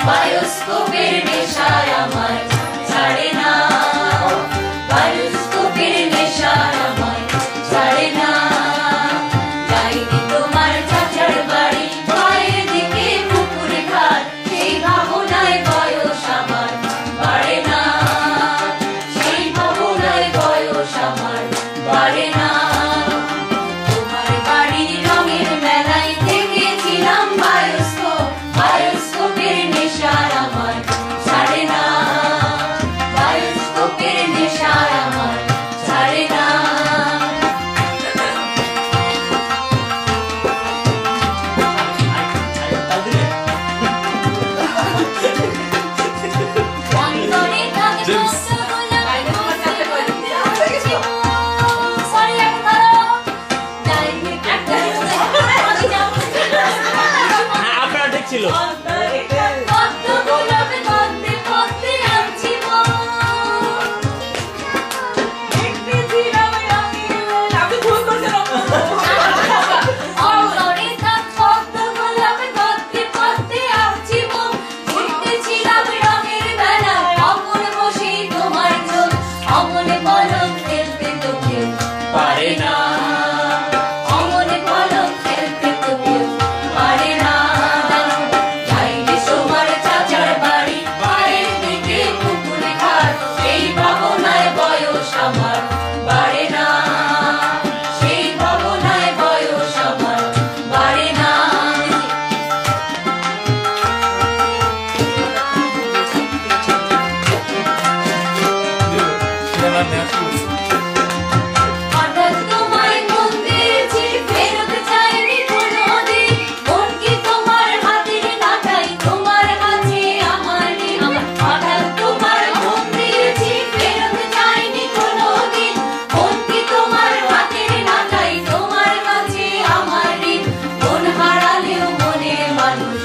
বায়োস্কোপের নেশায় আমায় ছাড়ে না, বায়োস্কোপের নেশায় আমায় ছাড়ে না। যাইনি তোমার চাচার বাড়ি, মায়ের দিকে পুকুর ঘাট, সেই ভাবনায় বয়স আমার বাড়ে না, সেই ভাবনায় বয়স আমার বাড়ে না। তোমার বাড়ির রঙের মেলায় দেখেছিলাম বায়োস্কোপ, বায়োস্কোপের নেশায় আমার ছাড়ে না, বায়োস্কোপের নেশায় আমার ছাড়ে না। অন্তরে থাকে ছিল পারে না, অমনে বলো খেলতে তো কেউ পারে না। যাইলে তোমার চাচার বাড়ি, মায়ের দিকে পুকুর ঘাট, সেই ভাবনায় বয়স আমার বাড়ে না, সেই ভাবনায় বয়স আমার বাড়ে না। হঠাৎ তোমায় মন দিয়েছি, ফেরত চাইনি কোনোদিন, মন কি তোমার হাতের নাটাই, তোমার কাছে আমার ঋণ। হঠাৎ তোমার মন দিয়েছি, ফেরত চাইনি কোনোদিন, মন কি তোমার হাতের নাটাই, তোমার কাছে আমার ঋণ। মন হারালেও মনের মানুষ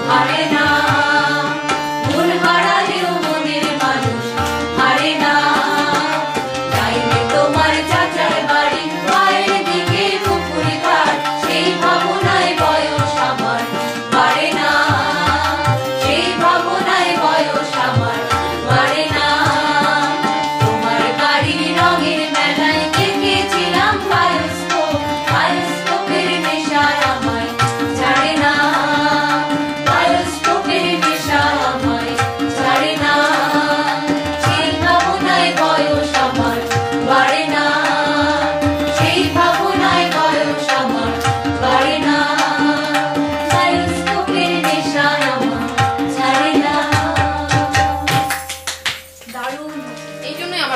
হারে না, মন হারালেও মনের মানুষ হারে না। যাইলে তোমার চাচার বাড়ি, মায়ের দিকে পুকুর ঘাট, সেই ভাবনায় বয়স আমার বাড়ে না, সেই ভাবনায় বয়স আমার বাড়ে না। তোমার বাড়ির রঙের মেলায় দেখেছিলাম বায়োস্কোপ, বায়োস্কোপের নেশায় আমায় ছাড়ে না, বায়োস্কোপের নেশায় আমায় ছাড়ে না, সেই ভাবনায় বয়স আমার বাড়ে না, সেই ভাবনায় বয়স আমার বাড়ে না, বায়োস্কোপের নেশায় আমার ছাড়ে না। দারুণ, এই জন্যই আমার